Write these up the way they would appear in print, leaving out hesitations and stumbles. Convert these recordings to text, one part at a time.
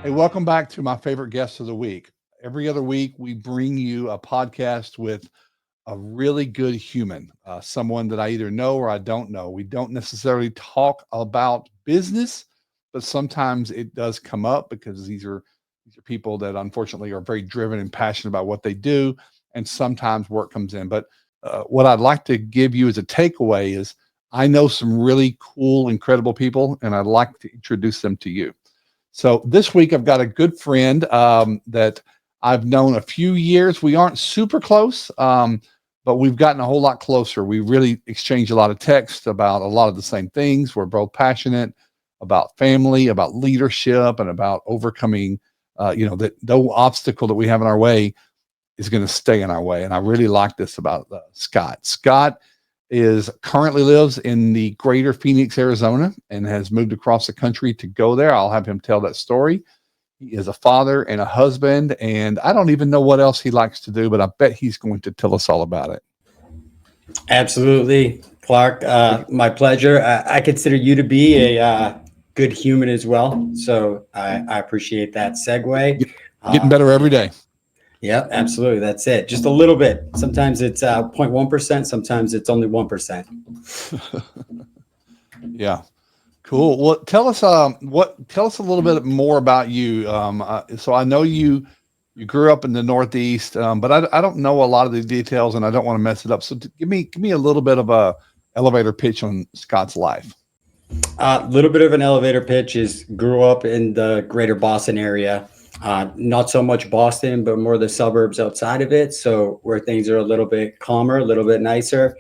Hey, welcome back to my favorite guest of the week. Every other week, we bring you a podcast with a really good human, someone that I either know or I don't know. We don't necessarily talk about business, but sometimes it does come up because these are people that unfortunately are very driven and passionate about what they do, and sometimes work comes in. But what I'd like to give you as a takeaway is I know some really cool, incredible people, and I'd like to introduce them to you. So this week I've got a good friend that I've known a few years. We aren't super close, but we've gotten a whole lot closer. We really exchange a lot of text about a lot of the same things. We're both passionate about family, about leadership, and about overcoming. That no obstacle that we have in our way is going to stay in our way. And I really like this about Scott. Scott is currently lives in the greater Phoenix, Arizona, and has moved across the country to go there. I'll have him tell that story. He is a father and a husband, and I don't even know what else he likes to do, but I bet he's going to tell us all about it. Absolutely, Clark. My pleasure. I consider you to be a good human as well. So I appreciate that segue. Get, Getting Uh, better every day. yeah, absolutely. That's it. Just a little bit. Sometimes it's 0.1%. Sometimes it's only 1%. Yeah. Cool. Well, tell us a little bit more about you. So I know you grew up in the Northeast, but I don't know a lot of the details, and I don't want to mess it up. So give me a little bit of a elevator pitch on Scott's life. A little bit of an elevator pitch is grew up in the greater Boston area. Not so much Boston, but more the suburbs outside of it. So where things are a little bit calmer, a little bit nicer.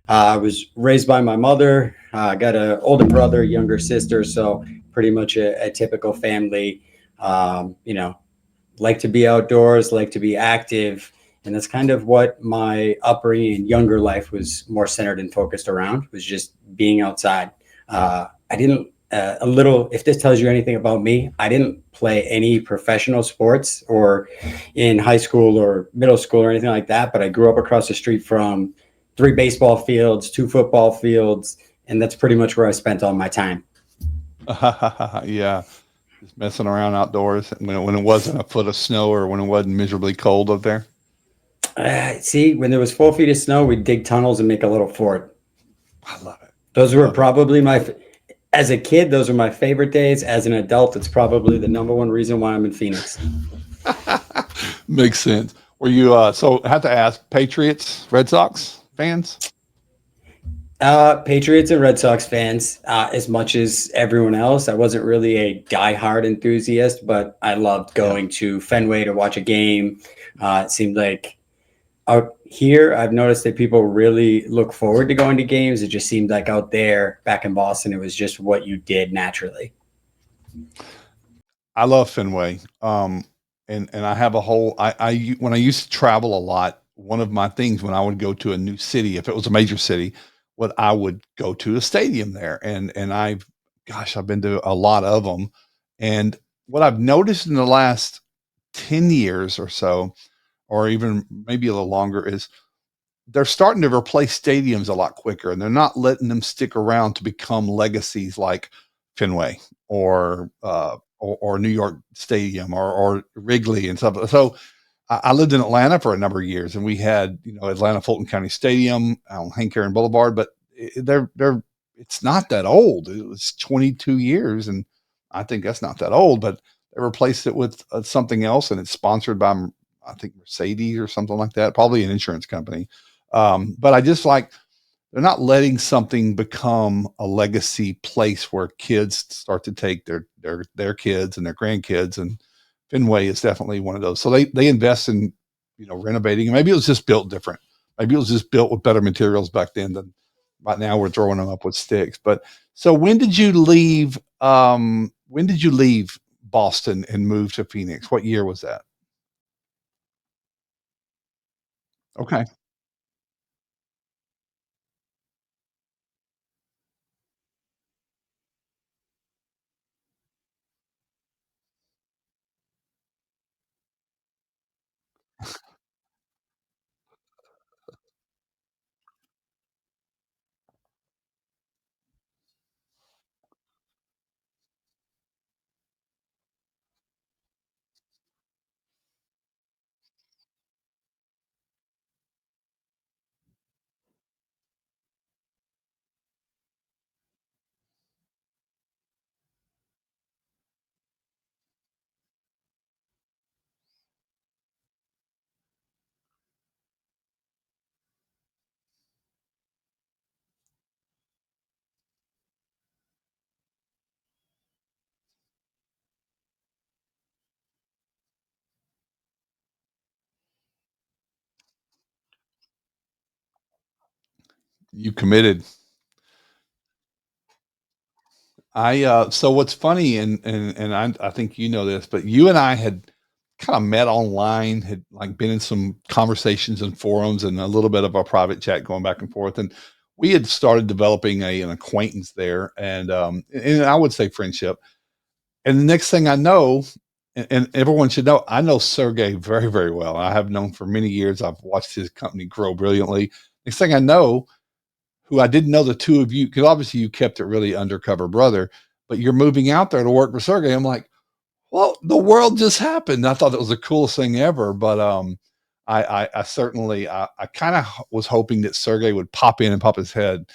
I was raised by my mother. I got an older brother, younger sister. So pretty much a typical family. You know, like to be outdoors, like to be active. And that's kind of what my upbringing and younger life was more centered and focused around, was just being outside. I didn't, a little, if this tells you anything about me, I didn't play any professional sports or in high school or middle school or anything like that. But I grew up across the street from three baseball fields, two football fields, and that's pretty much where I spent all my time. Yeah, just messing around outdoors when it wasn't a foot of snow or when it wasn't miserably cold up there. See, when there was 4 feet of snow, we'd dig tunnels and make a little fort. I love it. Those I were love it. probably as a kid, those were my favorite days. As an adult, it's probably the number one reason why I'm in Phoenix. Makes sense. Were you so I have to ask, Patriots, Red Sox fans? Patriots and Red Sox fans, as much as everyone else. I wasn't really a diehard enthusiast, but I loved Yeah. going to Fenway to watch a game. It seemed like out here, I've noticed that people really look forward to going to games. It just seemed like out there, back in Boston, it was just what you did naturally. I love Fenway. And I have a whole when I used to travel a lot, one of my things when I would go to a new city, if it was a major city, what I would go to a stadium there. And I've been to a lot of them. And what I've noticed in the last 10 years or so, or even maybe a little longer, is they're starting to replace stadiums a lot quicker, and they're not letting them stick around to become legacies like Fenway or or New York Stadium or Wrigley and stuff. So I lived in Atlanta for a number of years, and we had Atlanta Fulton County Stadium on Hank Aaron Boulevard, but they're it's not that old. It was 22 years, and I think that's not that old. But they replaced it with something else, and it's sponsored by I think Mercedes or something like that, probably an insurance company. But I just like they're not letting something become a legacy place where kids start to take their kids and their grandkids. And Fenway is definitely one of those. So they invest in renovating. And maybe it was just built different. Maybe it was just built with better materials back then than right now. We're throwing them up with sticks. But so when did you leave? When did you leave Boston and move to Phoenix? What year was that? Okay. You committed. So what's funny, and I think you know this, but you and I had kind of met online, had like been in some conversations and forums and a little bit of our private chat going back and forth, and we had started developing an acquaintance there, and I would say friendship. And the next thing I know, and everyone should know, I know Sergey very, very well. I have known for many years. I've watched his company grow brilliantly. Next thing I know, who I didn't know the two of you, because obviously you kept it really undercover, brother, but you're moving out there to work for Sergey. I'm like, well, the world just happened. I thought it was the coolest thing ever. But I certainly, I kind of was hoping that Sergey would pop in and pop his head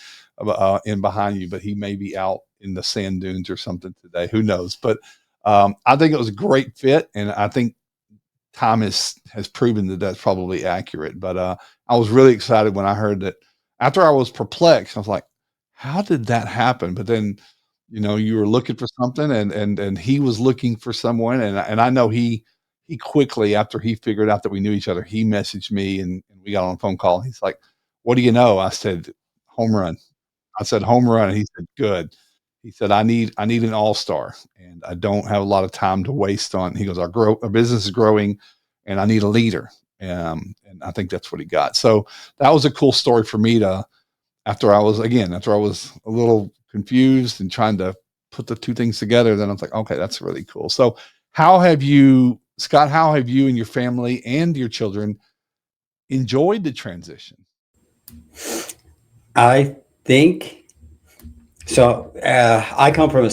in behind you, but he may be out in the sand dunes or something today. Who knows? But I think it was a great fit, and I think time has proven that that's probably accurate. But I was really excited when I heard that. After I was perplexed, I was like, "How did that happen?" But then, you were looking for something, and he was looking for someone, and I know he quickly, after he figured out that we knew each other, he messaged me, and we got on a phone call. He's like, "What do you know?" I said, "Home run." I said, "Home run," and he said, "Good." He said, "I need an all-star, and I don't have a lot of time to waste on." He goes, Our business is growing, and I need a leader." And I think that's what he got. So that was a cool story for me to after I was a little confused and trying to put the two things together, then I was like, okay, that's really cool. So Scott, how have you and your family and your children enjoyed the transition? I think so. I come from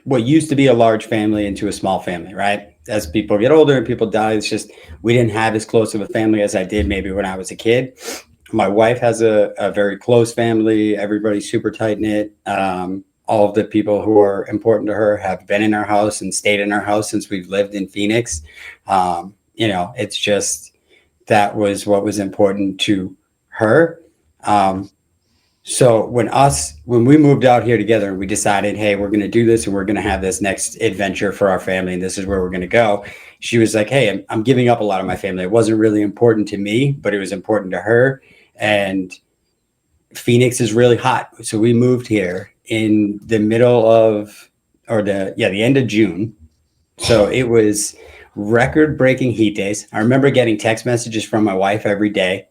what used to be a large family into a small family, right? As people get older and people die, it's just we didn't have as close of a family as I did maybe when I was a kid. My wife has a very close family. Everybody's super tight knit. All of the people who are important to her have been in our house and stayed in our house since we've lived in Phoenix. It's just that was what was important to her. Um, so when we moved out here together and we decided, hey, we're going to do this and we're going to have this next adventure for our family and this is where we're going to go. She was like, hey, I'm giving up a lot of my family. It wasn't really important to me, but it was important to her. And Phoenix is really hot. So we moved here in the middle of, the end of June. So it was record breaking heat days. I remember getting text messages from my wife every day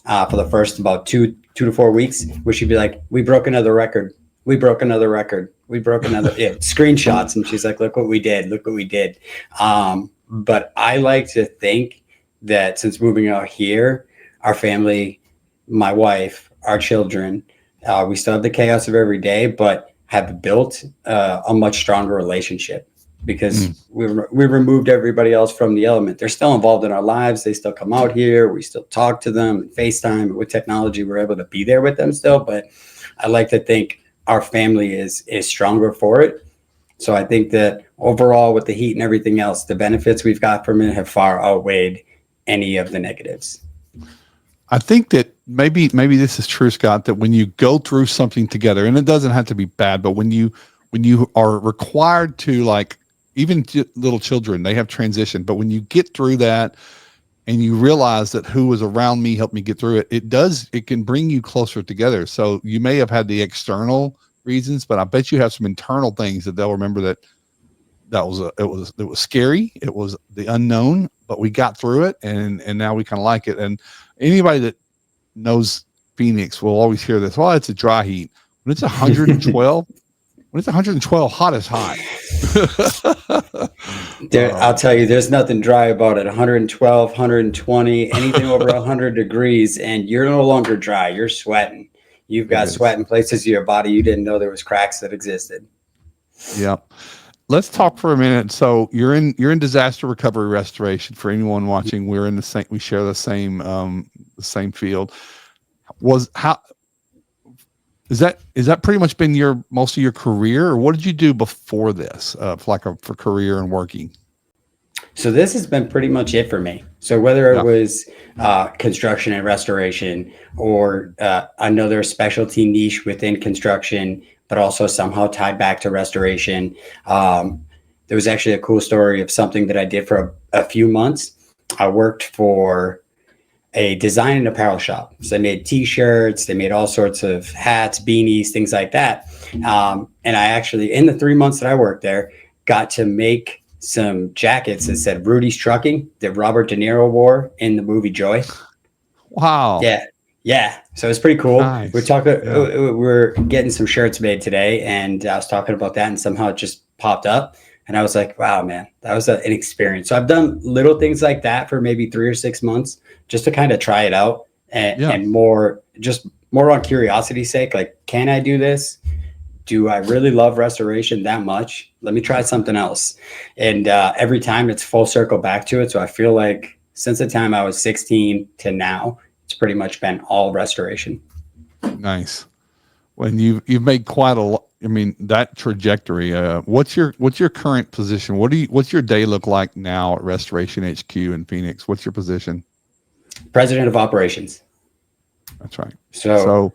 for the first about 2 to 4 weeks, where she'd be like, "We broke another record. We broke another record. We broke another screenshots." And she's like, "Look what we did. Look what we did." But I like to think that since moving out here, our family, my wife, our children, we still have the chaos of every day, but have built a much stronger relationship because we removed everybody else from the element. They're still involved in our lives. They still come out here. We still talk to them and FaceTime. With technology, we're able to be there with them still. But I like to think our family is stronger for it. So I think that overall, with the heat and everything else, the benefits we've got from it have far outweighed any of the negatives. I think that maybe this is true, Scott, that when you go through something together, and it doesn't have to be bad, but when you are required to, like, even little children, they have transition, but when you get through that and you realize that who was around me helped me get through it, it can bring you closer together. So you may have had the external reasons, but I bet you have some internal things that they'll remember, it was scary. It was the unknown, but we got through it, and now we kind of like it. And anybody that knows Phoenix will always hear this. Well, it's a dry heat. When it's 112, hot is hot. I'll tell you, there's nothing dry about it. 112, 120, anything over 100 degrees, and you're no longer dry. You're sweating. You've got sweat in places of your body you didn't know there was cracks that existed. Yeah. Let's talk for a minute. So you're in disaster recovery restoration. For anyone watching, we share the same field. Was how is that pretty much been your most of your career, or what did you do before this, for career and working? So this has been pretty much it for me. So whether it Yeah. was construction and restoration, or another specialty niche within construction, but also somehow tied back to restoration. There was actually a cool story of something that I did for a few months. I worked for a design and apparel shop. So they made T-shirts, they made all sorts of hats, beanies, things like that. And I actually, in the 3 months that I worked there, got to make some jackets that said Rudy's Trucking that Robert De Niro wore in the movie Joy. Wow. Yeah. Yeah. So it's pretty cool. We're Nice. talking, Yeah. we're getting some shirts made today, and I was talking about that, and somehow it just popped up. And I was like, wow, man, that was an experience. So I've done little things like that for maybe 3 or 6 months just to kind of try it out, Yeah. and more, just more on curiosity's sake. Like, can I do this? Do I really love restoration that much? Let me try something else. And every time it's full circle back to it. So I feel like since the time I was 16 to now, it's pretty much been all restoration. Nice. When you've made quite a lot. I mean, that trajectory. What's your current position? What's your day look like now at Restoration HQ in Phoenix? What's your position? President of operations. That's right. So So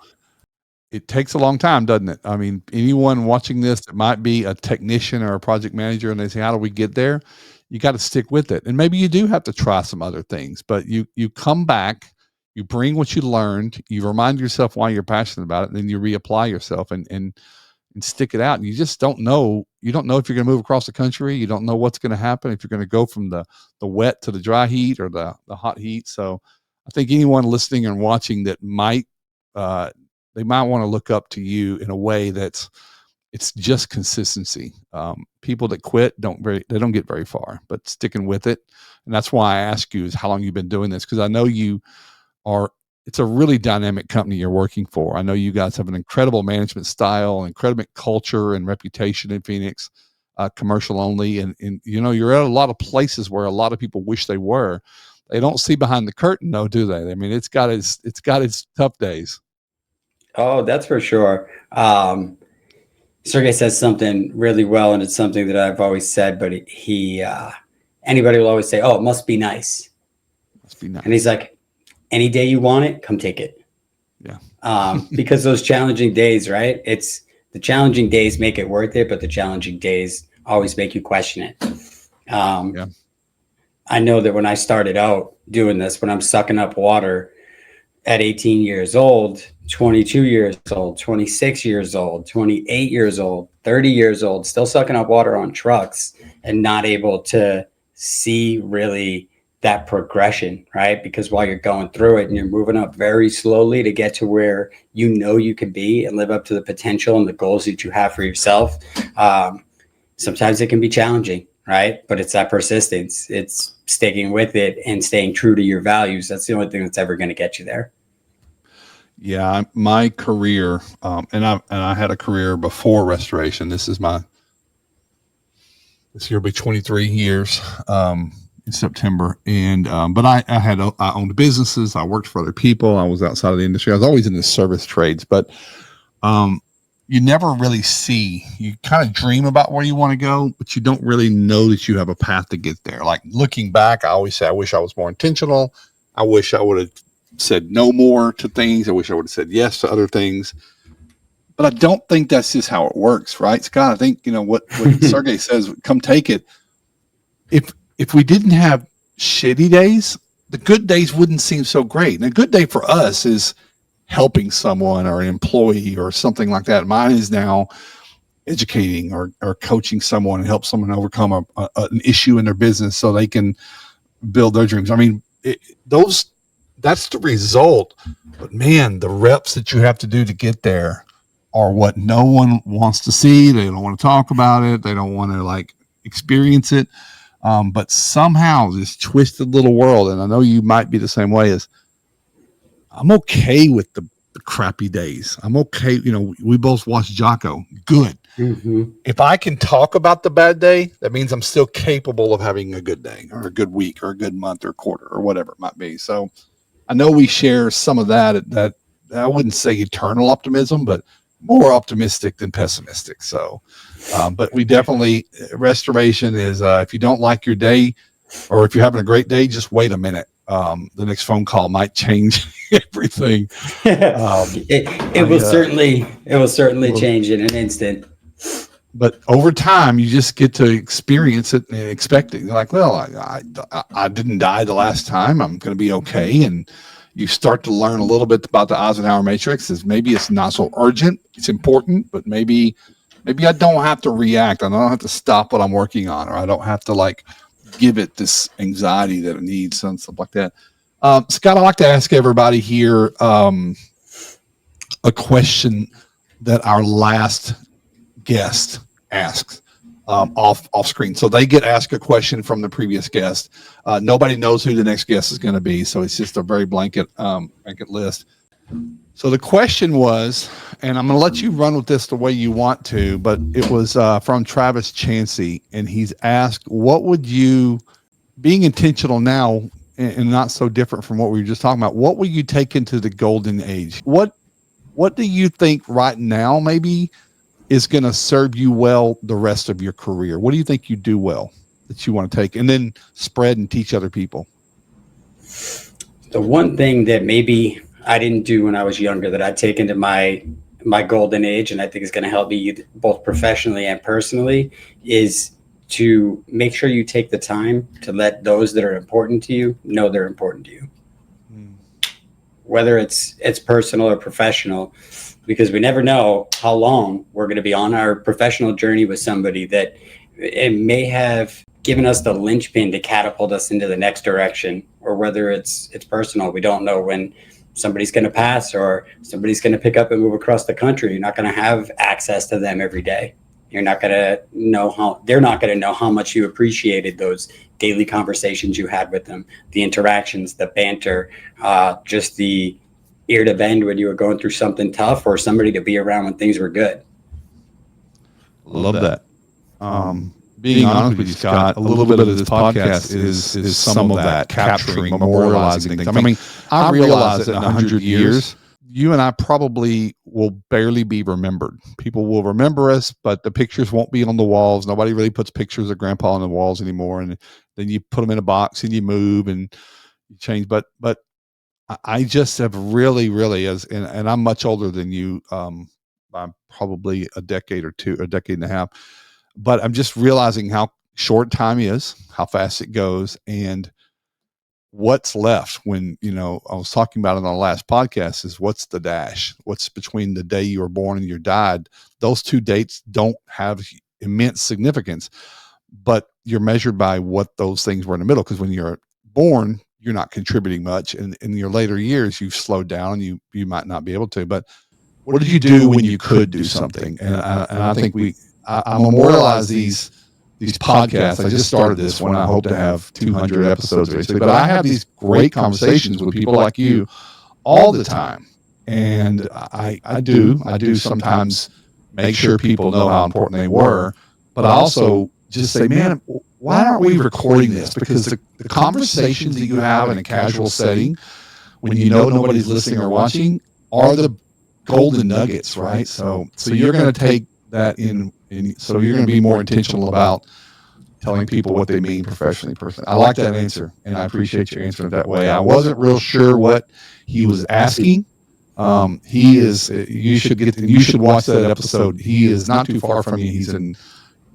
it takes a long time, doesn't it? I mean, anyone watching this that might be a technician or a project manager and they say, how do we get there? You got to stick with it. And maybe you do have to try some other things, but you come back, you bring what you learned, you remind yourself why you're passionate about it, and then you reapply yourself and stick it out. And you just don't know. You don't know if you're going to move across the country. You don't know what's going to happen, if you're going to go from the wet to the dry heat or the hot heat. So I think anyone listening and watching that might, they might want to look up to you in a way it's just consistency. People that quit they don't get very far, but sticking with it. And that's why I ask you is how long you've been doing this. Cause I know it's a really dynamic company you're working for. I know you guys have an incredible management style, incredible culture and reputation in Phoenix, commercial only. And, you're at a lot of places where a lot of people wish they were. They don't see behind the curtain, though, do they? I mean, it's got its tough days. oh, that's for sure. Sergey says something really well, and it's something that I've always said, but anybody will always say, oh, it must be nice. Must be nice. And he's like, any day you want it, come take it. Yeah. Because those challenging days, right? It's the challenging days make it worth it, but the challenging days always make you question it. Yeah. I know that when I started out doing this, when I'm sucking up water at 18 years old, 22 years old, 26 years old, 28 years old, 30 years old, still sucking up water on trucks and not able to see really that progression, right? Because while you're going through it and you're moving up very slowly to get to where you can be and live up to the potential and the goals that you have for yourself, sometimes it can be challenging, right? But it's that persistence. It's sticking with it and staying true to your values. That's the only thing that's ever going to get you there. Yeah, my career, and I had a career before restoration. This year will be 23 years in September, and but I owned businesses. I worked for other people. I was outside of the industry. I was always in the service trades, but you never really see. You kind of dream about where you want to go, but you don't really know that you have a path to get there. Like looking back, I always say, I wish I was more intentional. I wish I would have said no more to things. I wish I would have said yes to other things. But I don't think that's just how it works, right, Scott? I think, what Sergey says, come take it. If we didn't have shitty days, the good days wouldn't seem so great. And a good day for us is helping someone or an employee or something like that. Mine is now educating or coaching someone and help someone overcome an issue in their business so they can build their dreams. I mean, that's the result. But man, the reps that you have to do to get there are what no one wants to see. They don't want to talk about it. They don't want to experience it. But somehow this twisted little world, and I know you might be the same way, is I'm okay with the crappy days. I'm okay. We both watched Jocko. Good. Mm-hmm. If I can talk about the bad day, that means I'm still capable of having a good day or a good week or a good month or quarter or whatever it might be. So I know we share some of that I wouldn't say eternal optimism, but more optimistic than pessimistic. So, but we definitely, restoration is, if you don't like your day or if you're having a great day, just wait a minute. The next phone call might change everything. It will certainly change in an instant. but over time, you just get to experience it and expect it. You're like, well, I didn't die the last time. I'm going to be okay. And you start to learn a little bit about the Eisenhower matrix. Is maybe it's not so urgent. It's important, but maybe I don't have to react. I don't have to stop what I'm working on, or I don't have to like give it this anxiety that it needs and stuff like that. Scott, I like to ask everybody here a question that our last guest asks off screen. So they get asked a question from the previous guest. Nobody knows who the next guest is going to be, so it's just a very blanket list. So the question was, and I'm going to let you run with this the way you want to, but it was from Travis Chansey, and he's asked, what would you, being intentional now and not so different from what we were just talking about, what would you take into the golden age? What do you think right now maybe is going to serve you well the rest of your career? What do you think you do well that you want to take and then spread and teach other people? The one thing that maybe I didn't do when I was younger that I take into my golden age, and I think is going to help me both professionally and personally, is to make sure you take the time to let those that are important to you know they're important to you. Whether it's personal or professional, because we never know how long we're going to be on our professional journey with somebody that it may have given us the linchpin to catapult us into the next direction, or whether it's personal. We don't know when somebody's going to pass or somebody's going to pick up and move across the country. You're not going to have access to them every day. You're not going to know how, they're not going to know how much you appreciated those daily conversations you had with them, the interactions, the banter, just the ear to bend when you were going through something tough, or somebody to be around when things were good. Love that. Being honest with you, Scott, a little bit of this podcast is some of that, capturing, memorializing things. I mean, I realize that in 100 years, you and I probably will barely be remembered. People will remember us, but the pictures won't be on the walls. Nobody really puts pictures of grandpa on the walls anymore. And then you put them in a box and you move and you change. But I just have really, and I'm much older than you. I'm probably a decade and a half. But I'm just realizing how short time is, how fast it goes, and what's left when, I was talking about it on the last podcast, is what's the dash? What's between the day you were born and you died? Those two dates don't have immense significance, but you're measured by what those things were in the middle. Because when you're born, you're not contributing much. And in your later years, you've slowed down and you might not be able to. But what did you do when you could do something? And I think I memorialize these podcasts. I just started this one. I hope to have 200 episodes basically, but I have these great conversations with people like you all the time. And I do sometimes make sure people know how important they were, but I also just say, man, why aren't we recording this? Because the conversations that you have in a casual setting, when you know nobody's listening or watching, are the golden nuggets, right? So you're going to take that in, so you're going to be more intentional about telling people what they mean professionally, personally. I like that answer, and I appreciate your answer that way. I wasn't real sure what he was asking. He is. You should watch that episode. He is not too far from you. He's in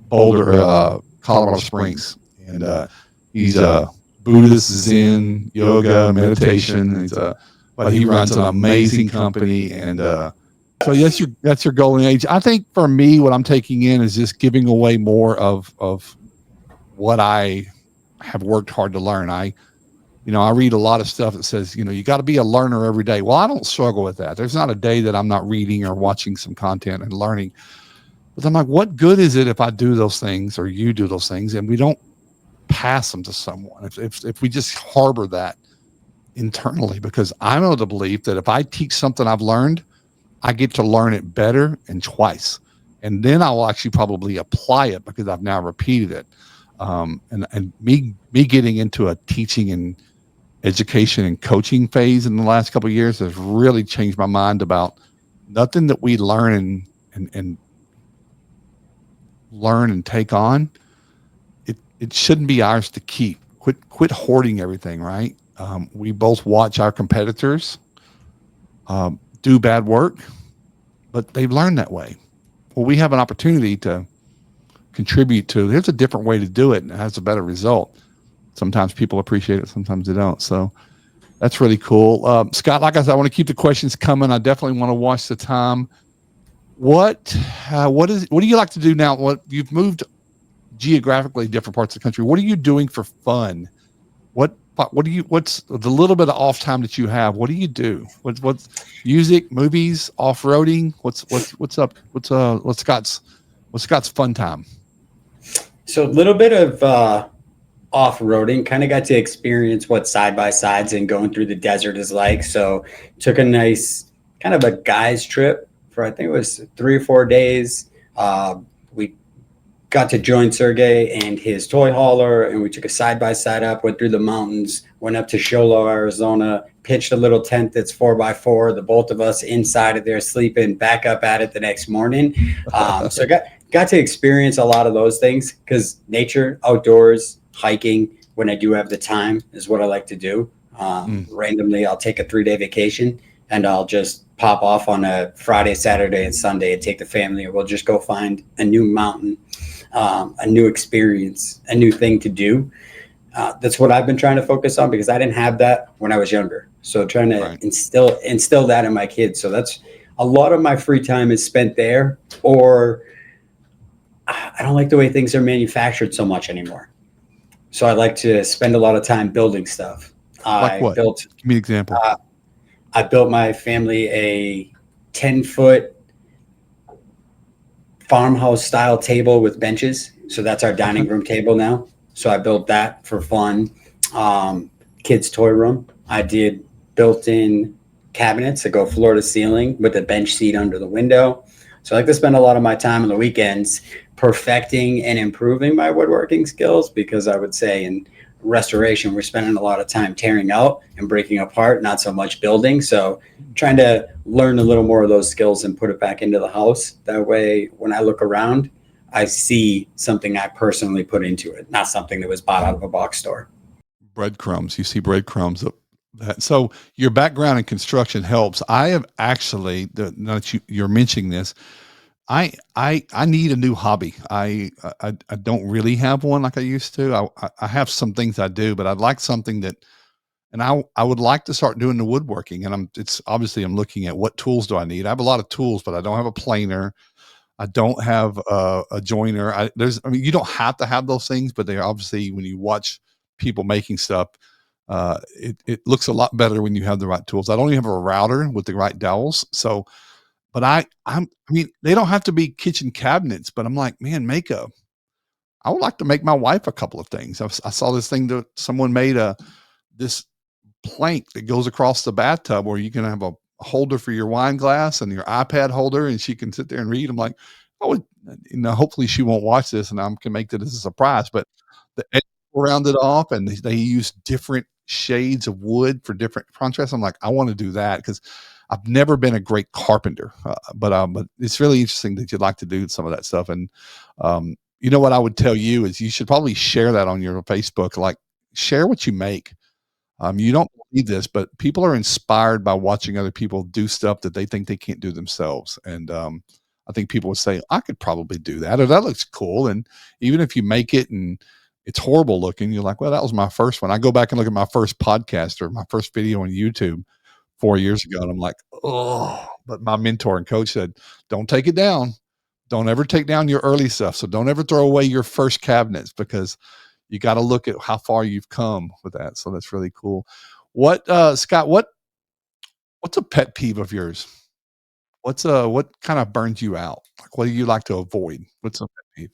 Boulder, Colorado Springs, and he's a Buddhist, Zen, yoga, meditation. But he runs an amazing company, and so that's your golden age. I think for me, what I'm taking in is just giving away more of what I have worked hard to learn. I read a lot of stuff that says, you got to be a learner every day. Well, I don't struggle with that. There's not a day that I'm not reading or watching some content and learning. But I'm like, what good is it if I do those things or you do those things and we don't pass them to someone? If we just harbor that internally, because I'm of the belief that if I teach something I've learned, I get to learn it better and twice. And then I will actually probably apply it because I've now repeated it. And me getting into a teaching and education and coaching phase in the last couple of years has really changed my mind about nothing that we learn and learn and take on. It shouldn't be ours to keep. Quit hoarding everything, right? We both watch our competitors do bad work, but they've learned that way. Well, we have an opportunity to contribute to. There's a different way to do it, and it has a better result. Sometimes people appreciate it, sometimes they don't. So that's really cool. Scott, like I said, I want to keep the questions coming. I definitely want to watch the time. What what do you like to do now? What you've moved geographically different parts of the country. What are you doing for fun? What's the little bit of off time that you have? What do you do? What's music, movies, off roading? What's up? What's Scott's fun time? So a little bit of off-roading, kind of got to experience what side by sides and going through the desert is like. So took a nice kind of a guy's trip for I think it was 3 or 4 days. We got to join Sergey and his toy hauler, and we took a side by side up, went through the mountains, went up to Sholo, Arizona, pitched a little tent that's 4x4. The both of us inside of there sleeping, back up at it the next morning. So got to experience a lot of those things because nature, outdoors, hiking when I do have the time is what I like to do. Randomly, I'll take a 3-day vacation and I'll just pop off on a Friday, Saturday, and Sunday and take the family, and we'll just go find a new mountain, a new experience, a new thing to do. That's what I've been trying to focus on because I didn't have that when I was younger. So trying to instill that in my kids. So that's a lot of my free time is spent there, or I don't like the way things are manufactured so much anymore. So I like to spend a lot of time building stuff. Like what? Give me an example. I built my family a 10-foot farmhouse style table with benches. So that's our dining room table now. So I built that for fun. Kids' toy room. I did built-in cabinets that go floor to ceiling with a bench seat under the window. So I like to spend a lot of my time on the weekends perfecting and improving my woodworking skills, because I would say in restoration, we're spending a lot of time tearing out and breaking apart, not so much building. So trying to learn a little more of those skills and put it back into the house. That way, when I look around, I see something I personally put into it, not something that was bought out of a box store. Breadcrumbs. You see breadcrumbs of that. So your background in construction helps. I have actually, now that you're mentioning this, I need a new hobby. I don't really have one like I used to. I have some things I do, but I'd like something that, and I would like to start doing the woodworking. And it's obviously I'm looking at what tools do I need. I have a lot of tools, but I don't have a planer. I don't have a joiner. I mean, you don't have to have those things, but they're obviously, when you watch people making stuff, it looks a lot better when you have the right tools. I don't even have a router with the right dowels. So, but I mean, they don't have to be kitchen cabinets, but I'm like, man, I would like to make my wife a couple of things. I saw this thing that someone made this plank that goes across the bathtub where you can have a holder for your wine glass and your iPad holder, and she can sit there and read. I'm like, I would, hopefully she won't watch this and I can make that as a surprise, but the edge rounded off and they use different shades of wood for different contrasts. I'm like, I want to do that because I've never been a great carpenter, but it's really interesting that you'd like to do some of that stuff. And what I would tell you is you should probably share that on your Facebook. Like, share what you make. You don't believe this, but people are inspired by watching other people do stuff that they think they can't do themselves. And I think people would say, I could probably do that, or that looks cool. And even if you make it and it's horrible looking, you're like, well, that was my first one. I go back and look at my first podcast or my first video on YouTube 4 years ago, and I'm like, oh, but my mentor and coach said, don't take it down. Don't ever take down your early stuff. So don't ever throw away your first cabinets, because you got to look at how far you've come with that. So that's really cool. Scott, what's a pet peeve of yours? What kind of burns you out? Like, what do you like to avoid? What's a pet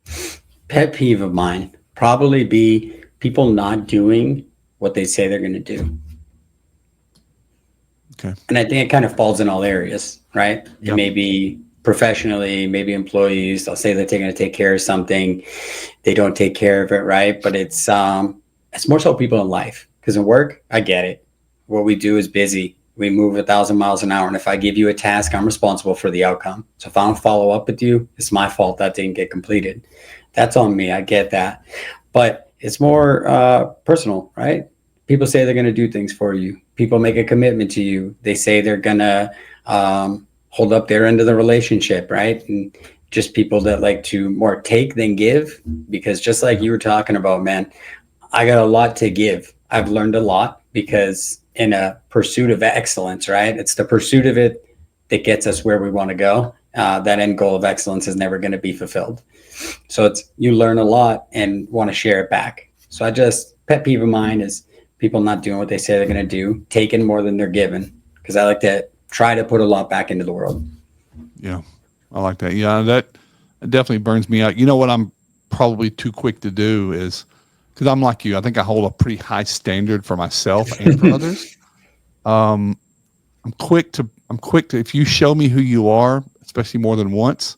peeve? Pet peeve of mine probably be people not doing what they say they're going to do. Okay. And I think it kind of falls in all areas, right? It may be professionally, maybe employees, they'll say that they're going to take care of something. They don't take care of it, right? But it's more so people in life, because in work, I get it. What we do is busy. We move 1,000 miles an hour. And if I give you a task, I'm responsible for the outcome. So if I don't follow up with you, it's my fault that didn't get completed. That's on me. I get that. But it's more personal, right? People say they're going to do things for you. People make a commitment to you. They say they're going to hold up their end of the relationship, right? And just people that like to more take than give. Because just like Yeah. you were talking about, man, I got a lot to give. I've learned a lot because in a pursuit of excellence, right? It's the pursuit of it that gets us where we want to go. That end goal of excellence is never going to be fulfilled. So it's you learn a lot and want to share it back. So I just pet peeve of mine is people not doing what they say they're going to do, taking more than they're given. Because I like to try to put a lot back into the world. Yeah. I like that. Yeah. That definitely burns me out. You know what I'm probably too quick to do is because I'm like you, I think I hold a pretty high standard for myself and for others. Um, I'm quick to, if you show me who you are, especially more than once,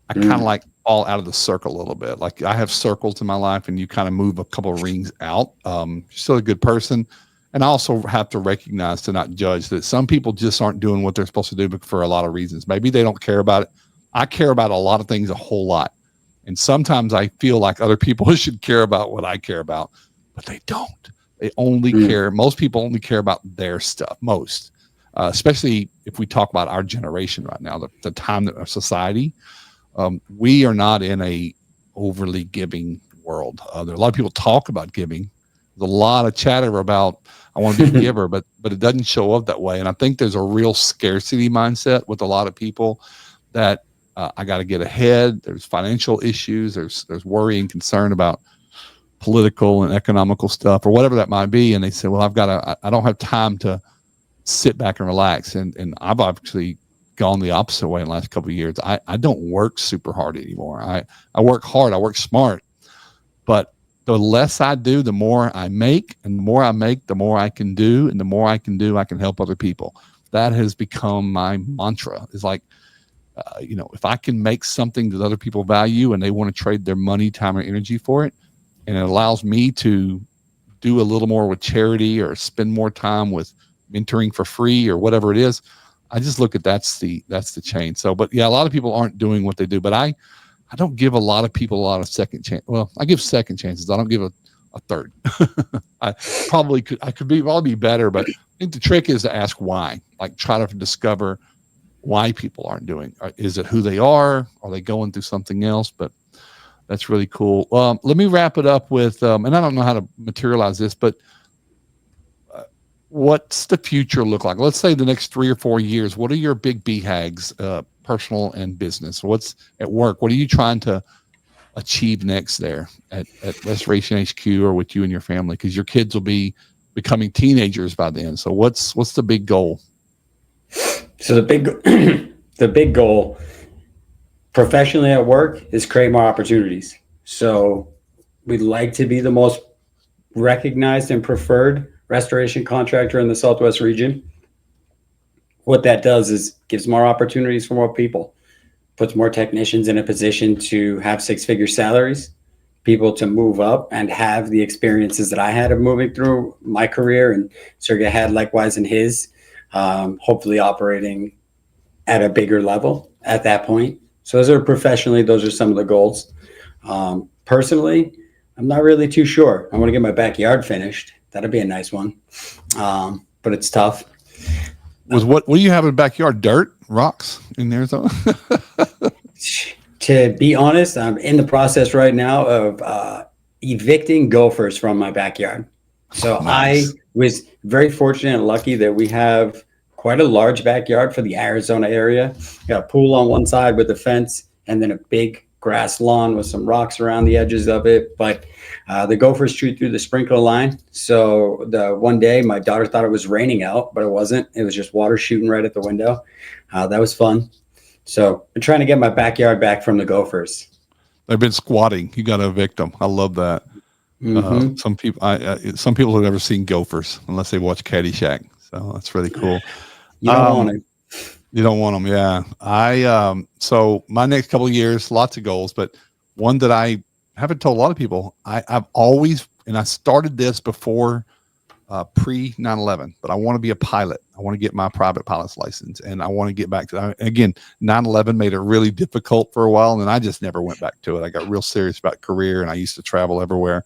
I kind of Mm. like fall out of the circle a little bit. Like I have circles in my life and you kind of move a couple of rings out. You're still a good person. And I also have to recognize to not judge that some people just aren't doing what they're supposed to do for a lot of reasons. Maybe they don't care about it. I care about a lot of things a whole lot. And sometimes I feel like other people should care about what I care about, but they don't. They only Mm. care. Most people only care about their stuff. Most, especially if we talk about our generation right now, the time that our society, we are not in a overly giving world. There are a lot of people talk about giving. There's a lot of chatter about I want to be a giver, but it doesn't show up that way. And I think there's a real scarcity mindset with a lot of people that I got to get ahead. There's financial issues. There's worry and concern about political and economical stuff or whatever that might be. And they say, well, I don't have time to sit back and relax. And I've actually gone the opposite way in the last couple of years. I don't work super hard anymore. I work hard. I work smart, but the less I do, the more I make, and the more I make, the more I can do, and the more I can do, I can help other people. That has become my mantra. It's like, if I can make something that other people value and they want to trade their money, time, or energy for it, and it allows me to do a little more with charity or spend more time with mentoring for free or whatever it is, I just look at that's the change. So, but yeah, a lot of people aren't doing what they do, but I don't give a lot of people a lot of second chance. Well, I give second chances. I don't give a third. I could probably be better, but I think the trick is to ask why, like try to discover why people aren't doing. Is it who they are? Are they going through something else? But that's really cool. Let me wrap it up with, and I don't know how to materialize this, but what's the future look like? Let's say the next 3 or 4 years. What are your big BHAGs, personal and business? What's at work? What are you trying to achieve next there at Restoration HQ or with you and your family? Because your kids will be becoming teenagers by then. So what's the big goal? So the big the big goal professionally at work is create more opportunities. So we'd like to be the most recognized and preferred restoration contractor in the Southwest region. What that does is gives more opportunities for more people, puts more technicians in a position to have six-figure salaries, people to move up and have the experiences that I had of moving through my career, and Sergey had likewise in his, hopefully operating at a bigger level at that point. So those are some of the goals. Personally, I'm not really too sure. I want to get my backyard finished. That'd be a nice one. But it's tough. What do you have in the backyard? Dirt, rocks in there? To be honest, I'm in the process right now of evicting gophers from my backyard. So Nice. I was very fortunate and lucky that we have quite a large backyard for the Arizona area. Got a pool on one side with a fence, and then a big grass lawn with some rocks around the edges of it. But the gophers shoot through the sprinkler line. So the one day my daughter thought it was raining out, but it wasn't. It was just water shooting right at the window. That was fun. So I'm trying to get my backyard back from the gophers. They've been squatting. You got to evict them. I love that. Mm-hmm. Some people have never seen gophers unless they watch Caddyshack. So that's really cool. You don't want Um, it. you don't want them. Yeah. So my next couple of years, lots of goals, but one that I haven't told a lot of people, I've always, and I started this before pre 9/11, but I want to be a pilot. I want to get my private pilot's license, and I want to get back to again. 9/11 made it really difficult for a while, and I just never went back to it. I got real serious about career, and I used to travel everywhere.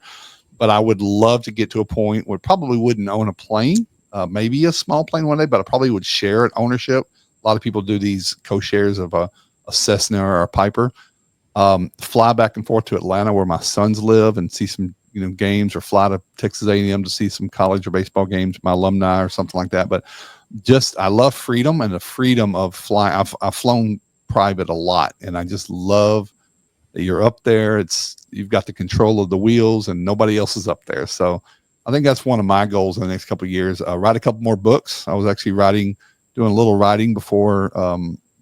But I would love to get to a point where probably wouldn't own a plane, maybe a small plane one day, but I probably would share it ownership. A lot of people do these co-shares of a a Cessna or a Piper, fly back and forth to Atlanta where my sons live and see some, games, or fly to Texas A&M to see some college or baseball games, my alumni or something like that. But just, I love freedom and the freedom of flying. I've flown private a lot, and I just love that you're up there. You've got the control of the wheels and nobody else is up there. So I think that's one of my goals in the next couple of years. Write a couple more books. I was actually doing a little writing before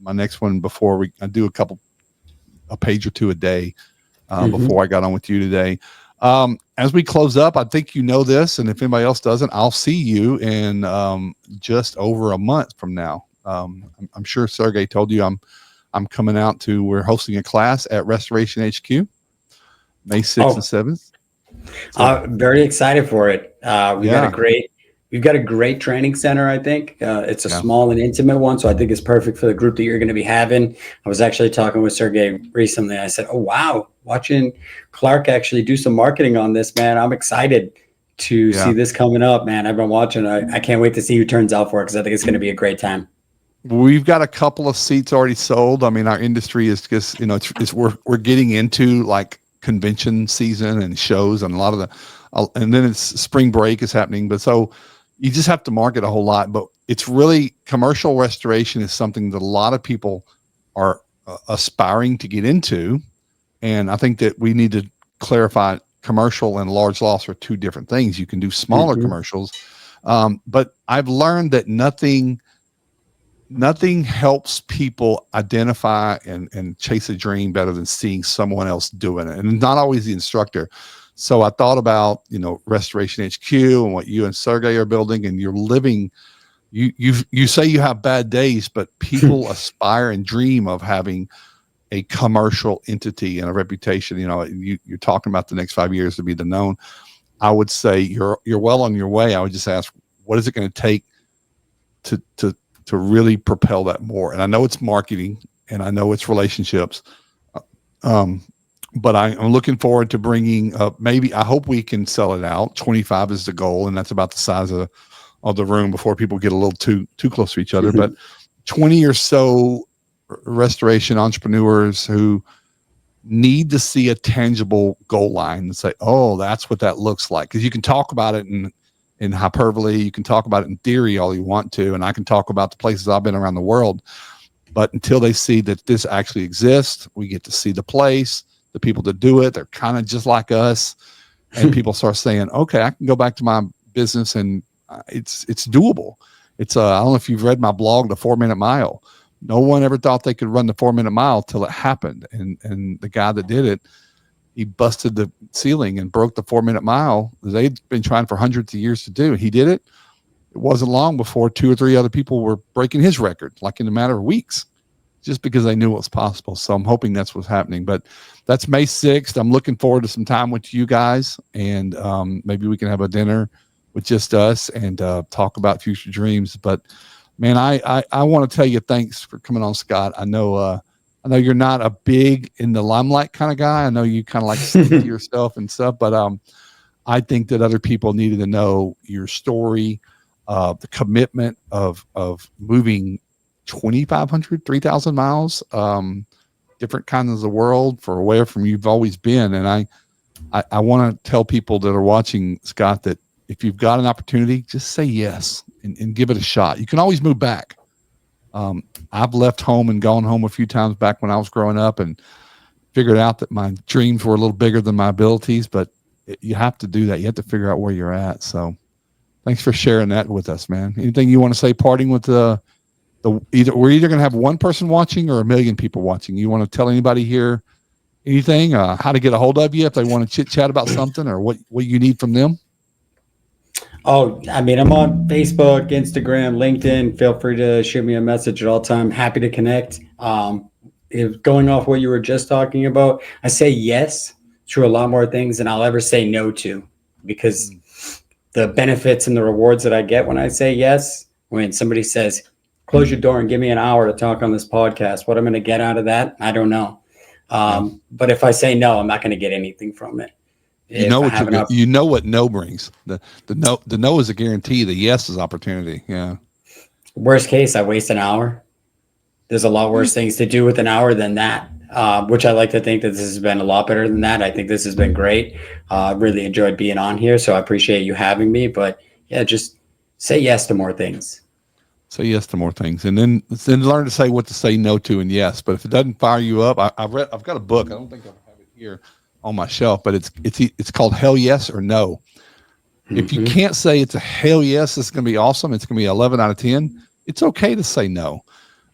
my next one, before I do a page or two a day before I got on with you today. As we close up, I think this, and if anybody else doesn't, I'll see you in just over a month from now. I'm sure Sergey told you I'm coming out we're hosting a class at Restoration HQ, May 6th and 7th. So, very excited for it. We've got a great training center. I think it's a small and intimate one, so I think it's perfect for the group that you're going to be having. I was actually talking with Sergey recently. I said, "Oh wow, watching Clark actually do some marketing on this, man. I'm excited to see this coming up, man. I've been watching. I can't wait to see who turns out for it, because I think it's going to be a great time." We've got a couple of seats already sold. I mean, our industry is just, we're getting into like convention season and shows, and a lot of and then it's spring break is happening. But so you just have to market a whole lot. But it's really, commercial restoration is something that a lot of people are aspiring to get into. And I think that we need to clarify commercial and large loss are two different things. You can do smaller commercials. But I've learned that nothing helps people identify and chase a dream better than seeing someone else doing it, and not always the instructor. So I thought about, Restoration HQ and what you and Sergey are building, and you're living, you say you have bad days, but people aspire and dream of having a commercial entity and a reputation. You're talking about the next 5 years to be the known. I would say you're well on your way. I would just ask, what is it going to take to really propel that more? And I know it's marketing, and I know it's relationships. But I'm looking forward to bringing up, maybe, I hope we can sell it out. 25 is the goal, and that's about the size of the room before people get a little too close to each other. But 20 or so restoration entrepreneurs who need to see a tangible goal line and say, oh, that's what that looks like. Because you can talk about it in hyperbole, you can talk about it in theory all you want to, and I can talk about the places I've been around the world. But until they see that this actually exists, we get to see the place, the people that do it, they're kind of just like us, and people start saying, okay, I can go back to my business, and it's doable. It's I don't know if you've read my blog, The 4-Minute Mile. No one ever thought they could run the 4-minute mile till it happened. And the guy that did it, he busted the ceiling and broke the 4-minute mile. They'd been trying for hundreds of years to do. He did it. It wasn't long before 2 or 3 other people were breaking his record, like in a matter of weeks, just because they knew it was possible. So I'm hoping that's what's happening. But that's May 6th. I'm looking forward to some time with you guys, and maybe we can have a dinner with just us and talk about future dreams. But man, I want to tell you thanks for coming on, Scott. I know you're not a big in the limelight kind of guy. I know you kind of like to stick to yourself and stuff, but I think that other people needed to know your story, the commitment of moving 2,500, 3,000 miles, different kinds of the world for away from you've always been. And I want to tell people that are watching, Scott, that if you've got an opportunity, just say yes and give it a shot. You can always move back. I've left home and gone home a few times back when I was growing up, and figured out that my dreams were a little bigger than my abilities, but you have to do that. You have to figure out where you're at. So thanks for sharing that with us, man. Anything you want to say parting with we're either going to have one person watching or 1 million people watching. You want to tell anybody here anything, how to get a hold of you if they want to chit chat about something, or what you need from them? Oh, I mean, I'm on Facebook, Instagram, LinkedIn. Feel free to shoot me a message at all time. Happy to connect. If going off what you were just talking about, I say yes to a lot more things than I'll ever say no to, because the benefits and the rewards that I get when I say yes, when somebody says, close your door and give me an hour to talk on this podcast, what I'm going to get out of that, I don't know. But if I say no, I'm not going to get anything from it. You know what no brings. The no is a guarantee. The yes is opportunity. Yeah. Worst case, I waste an hour. There's a lot worse things to do with an hour than that, which I like to think that this has been a lot better than that. I think this has been great. Really enjoyed being on here, so I appreciate you having me. But yeah, just say yes to more things. Say yes to more things, and then learn to say what to say no to and yes. But if it doesn't fire you up, I've got a book. I don't think I have it here on my shelf, but it's called Hell Yes or No. If you can't say it's a hell yes, it's going to be awesome. It's going to be 11 out of 10. It's okay to say no,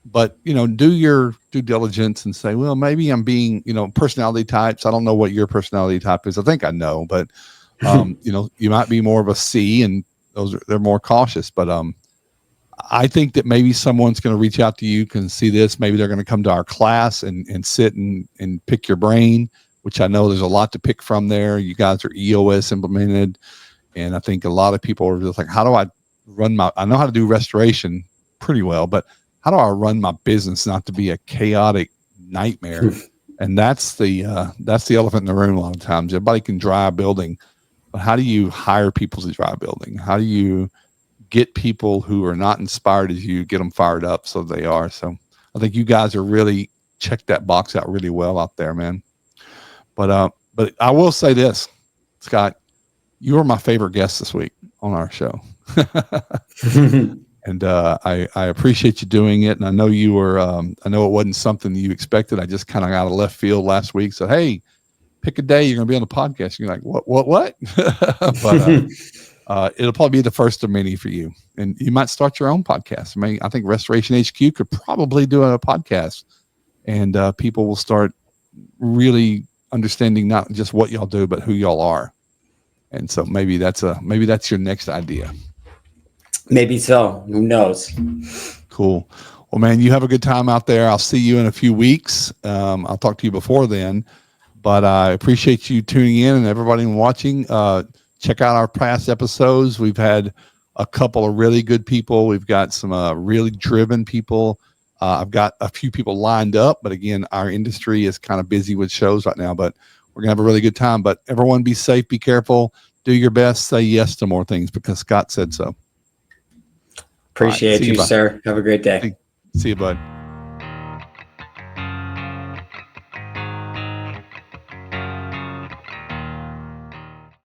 but do your due diligence and say, well, maybe I'm being, personality types. I don't know what your personality type is. I think I know, but you might be more of a C, and they're more cautious. But I think that maybe someone's going to reach out to you, can see this. Maybe they're going to come to our class and sit and pick your brain, which I know there's a lot to pick from there. You guys are EOS implemented. And I think a lot of people are just like, how do I I know how to do restoration pretty well, but how do I run my business not to be a chaotic nightmare? And that's the elephant in the room a lot of times. Everybody can dry a building, but how do you hire people to dry a building? How do you get people who are not inspired as you, get them fired up so they are? So I think you guys are really checked that box out really well out there, man. But I will say this, Scott, you were my favorite guest this week on our show. And I appreciate you doing it. And I know you were, I know it wasn't something you expected. I just kind of got a left field last week. So, hey, pick a day you're going to be on the podcast. You're like, what? But it'll probably be the first of many for you. And you might start your own podcast. I think Restoration HQ could probably do a podcast, and people will start really understanding not just what y'all do, but who y'all are. And so maybe that's your next idea. Maybe so. Who knows? Cool. Well, man, you have a good time out there. I'll see you in a few weeks. I'll talk to you before then, but I appreciate you tuning in, and everybody watching. Check out our past episodes. We've had a couple of really good people. We've got some really driven people. I've got a few people lined up, but again, our industry is kind of busy with shows right now, but we're going to have a really good time. But everyone be safe, be careful, do your best, say yes to more things because Scott said so. Appreciate you, sir. Have a great day. See you, bud.